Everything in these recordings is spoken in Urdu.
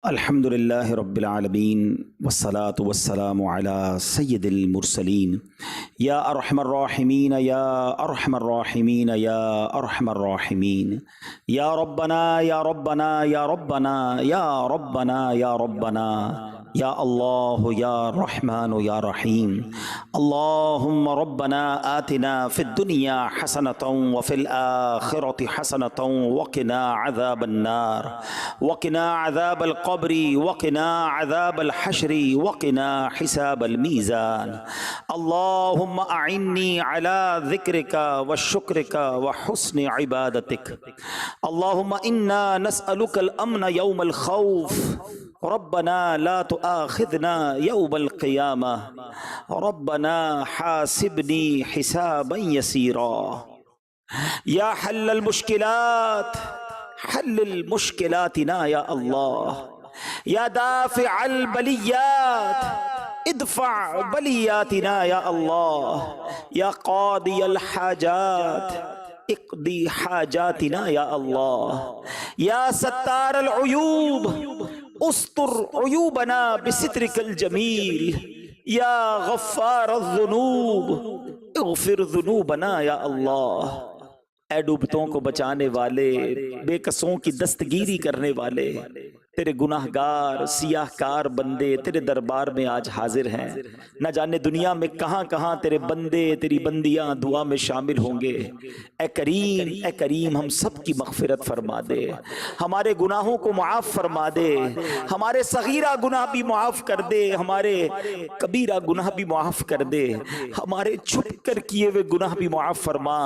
الحمد للہ رب العالمین والصلاة والسلام علی سید المرسلین یا ارحم الراحمین یا ارحم الراحمین یا ارحم الراحمین یا ربنا یا ربنا یا ربنا یا ربنا یا ربنا یا اللہ یا رحمن یا رحیم اللہم ربنا آتنا فی الدنیا حسنة وفی الآخرة حسنة وقنا عذاب النار وقنا عذاب القبر وقنا عذاب الحشر وقنا حساب الميزان اللهم أعني على ذكرك وشكرك وحسن عبادتك اللهم إنا نسألك الأمن يوم الخوف ربنا لا تؤاخذنا يوم القيامة ربنا حاسبني حسابا يسيرا يا حل المشكلات حل المشكلاتنا يا الله يا دافع البليات ادفع بلياتنا يا الله يا قاضي الحاجات اقضي حاجاتنا يا الله يا ستار العيوب استر عيوبنا بسترك الجميل يا غفار الذنوب اغفر ذنوبنا يا الله اے ڈوبتوں کو بچانے والے، بے کسوں کی دستگیری کرنے والے، تیرے گناہ گار سیاہ کار بندے تیرے دربار میں آج حاضر ہیں۔ نہ جانے دنیا میں کہاں کہاں تیرے بندے تیری بندیاں دعا میں شامل ہوں گے۔ اے کریم ہم سب کی مغفرت فرما دے، ہمارے گناہوں کو معاف فرما دے، ہمارے صغیرہ گناہ بھی معاف کر دے، ہمارے کبیرہ گناہ بھی معاف کر دے، ہمارے چھپ کر کیے ہوئے گناہ بھی معاف فرما،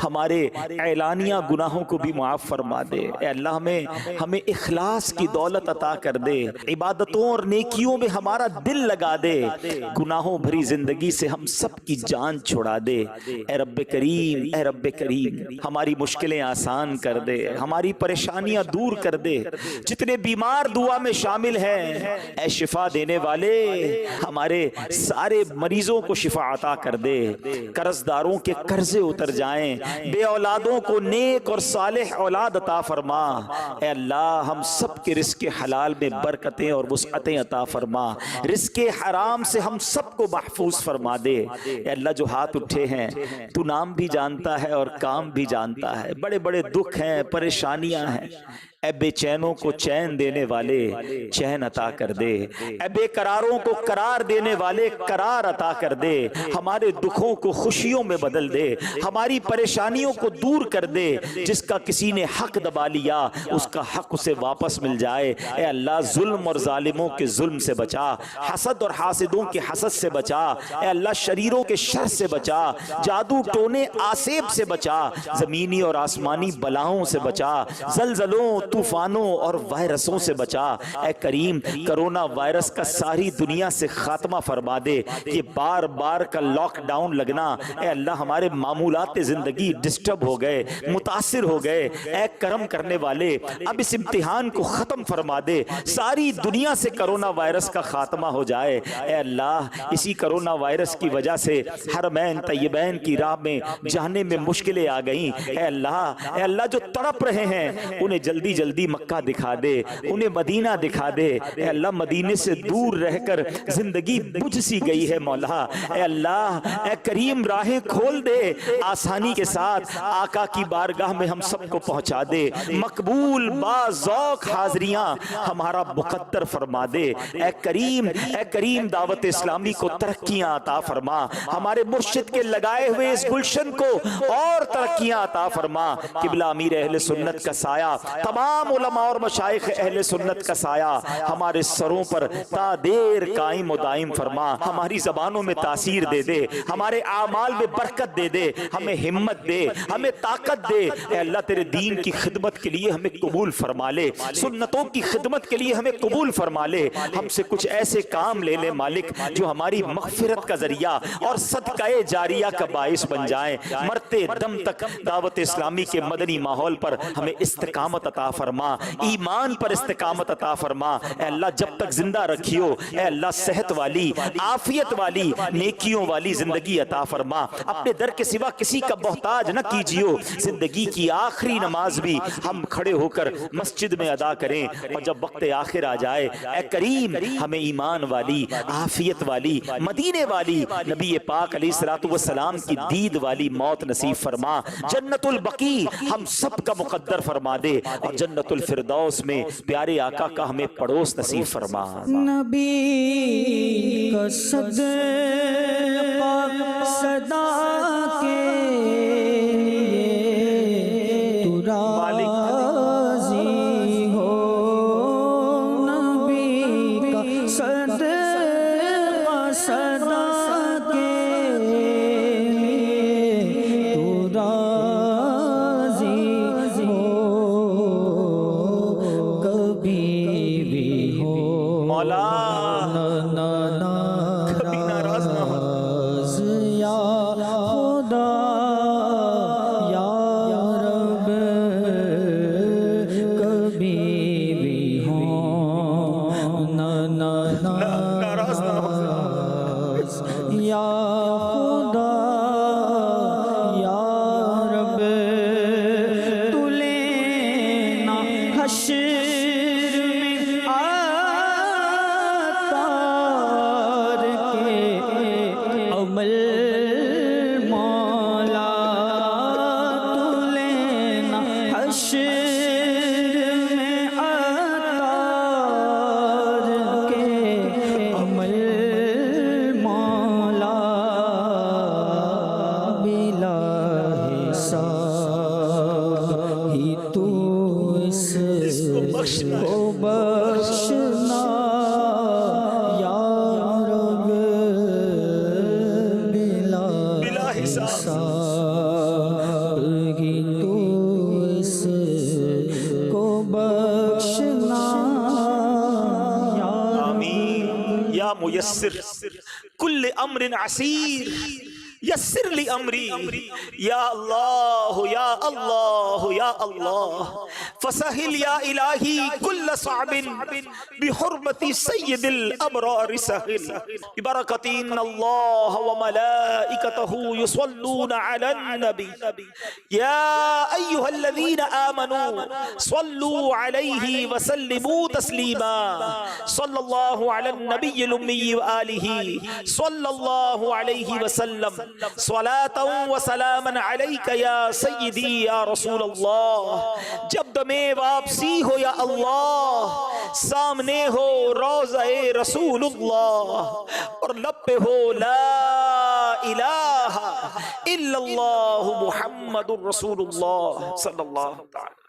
ہمارے اعلانیہ گناہوں کو بھی معاف فرما دے۔ اے اللہ ہمیں اخلاص کی دولت عطا کر دے، عبادتوں اور نیکیوں میں ہمارا دل لگا دے، گناہوں بھری زندگی سے ہم سب کی جان چھڑا دے۔ اے رب کریم ہماری مشکلیں آسان کر دے، ہماری پریشانیاں دور کر دے۔ جتنے بیمار دعا میں شامل ہیں اے شفا دینے والے، ہمارے سارے مریضوں کو شفا عطا کر دے، قرض داروں کے قرضے اتر جائیں، بے اولادوں کو نیک اور صالح اولاد عطا فرما۔ اے اللہ ہم سب کے رزق حلال میں برکتیں اور وسعتیں عطا فرما، رزق حرام سے ہم سب کو محفوظ فرما دے۔ اے اللہ جو ہاتھ اٹھے ہیں تو نام بھی جانتا ہے اور کام بھی جانتا ہے، بڑے بڑے دکھ ہیں پریشانیاں ہیں، اے بے چینوں کو چین دینے والے چین عطا کر دے، اے بے قراروں کو قرار دینے والے قرار عطا کر دے، ہمارے دکھوں کو خوشیوں میں بدل دے، ہماری پریشانیوں کو دور کر دے، جس کا کسی نے حق دبا لیا اس کا حق اسے واپس مل جائے۔ اے اللہ ظلم اور ظالموں کے ظلم سے بچا، حسد اور حاسدوں کے حسد سے بچا، اے اللہ شریروں کے شر سے بچا، جادو ٹونے آسیب سے بچا، زمینی اور آسمانی بلاؤں سے بچا، زلزلوں طوفانوں اور وائرسوں سے بچا۔ اے کریم کرونا وائرس کا ساری دنیا سے خاتمہ فرما دے۔ یہ بار بار کا لاک ڈاؤن لگنا اے اللہ ہمارے معمولات زندگی ڈسٹرب ہو گئے، متاثر ہو گئے۔ اے کرم کرنے والے اب اس امتحان کو ختم فرما دے، ساری دنیا سے کرونا وائرس کا خاتمہ ہو جائے۔ اے اللہ اسی کرونا وائرس کی وجہ سے حرمین طیبین کی راہ میں جانے میں مشکلیں آ گئیں۔ اے اللہ جو تڑپ رہے ہیں انہیں جلدی جلدی مکہ دکھا دے، انہیں مدینہ دکھا دے۔ اے اللہ مدینے سے دور رہ کر زندگی بجھ سی گئی ہے مولا۔ اے اللہ اے کریم راہیں کھول دے، آسانی کے ساتھ آقا کی بارگاہ میں ہم سب کو پہنچا دے، مقبول با ذوق حاضریاں ہمارا مقدر فرما دے۔ اے کریم دعوت اسلامی کو ترقیاں عطا فرما، ہمارے مرشد کے لگائے ہوئے اس گلشن کو اور ترقیاں عطا فرما۔ قبلہ امیر اہل سنت کا سایہ، تمام علماء اور مشائخ اہل سنت کا سایہ ہمارے سروں پر تا دیر قائم و دائم فرما، ہماری زبانوں میں تاثیر دے دے، ہمارے اعمال میں برکت دے دے، ہمیں ہمت دے، ہمیں طاقت دے۔ اے اللہ تیرے دین کی خدمت کے لیے ہمیں قبول فرما لے، سنتوں کی خدمت کے لیے ہمیں قبول فرما لے، ہم سے کچھ ایسے کام لے لے مالک جو ہماری مغفرت کا ذریعہ اور صدقہ جاریہ کا باعث بن جائیں۔ مرتے دم تک دعوت اسلامی کے مدنی ماحول پر ہمیں استقامت عطا فرما، ایمان پر استقامت عطا فرما۔ اے اللہ جب تک زندہ رکھیو، اے اللہ صحت والی، عافیت والی، نیکیوں والی زندگی عطا فرما۔ اپنے در کے سوا کسی کا محتاج نہ کیجیو۔ زندگی کی آخری نماز بھی ہم کھڑے ہو کر مسجد میں ادا کریں، اور جب وقت آخر آ جائے اے کریم ہمیں ایمان والی، عافیت والی، مدینے والی، نبی پاک علیہ الصلوۃ والسلام کی دید والی موت نصیب فرما۔ جنت البقیع ہم سب کا مقدر فرما دے، اور جنت الفردوس میں پیارے آقا کا ہمیں پڑوس نصیب فرما۔ نبی کا صدقہ صدا کے تو راضی ہو، نبی کا صدقہ صدا کے تو راضی ہو، کبھی بھی ہو مولا کبھی ناراض نہ ہو یا خدا یا رب، کبھی بھی ہو ناراض نہ ہو یا خدا یا رب، تو لینا حشر میں آتار کے عمل مولا، تو لینا حشر میں آتار کے عمل مولا، بلا حساب ہی تو اس کو بخشنا یا رب، بلا حساب ہی تو اس کو بخشنا یا آمین یا میسر کل امر عسیر یسر لی امری، یا اللہ یا اللہ یا اللہ، فسہل یا الہی کل صعب بحرمت سید الابرار سہل، ببرکت ان اللہ وملائکتہ یصلون علی النبی یا ایہا الذین آمنوا صلوا علیہ وسلموا تسلیما، صلی اللہ علی النبی الامی وآلہ صلی اللہ علیہ وسلم، صلاۃ و سلاما علیک یا سیدی یا رسول اللہ۔ جب دم واپسی ہو یا اللہ، سامنے ہو روضہ رسول اللہ، اور لب پہ ہو لا الہ الا اللہ محمد رسول اللہ صلی اللہ تعالی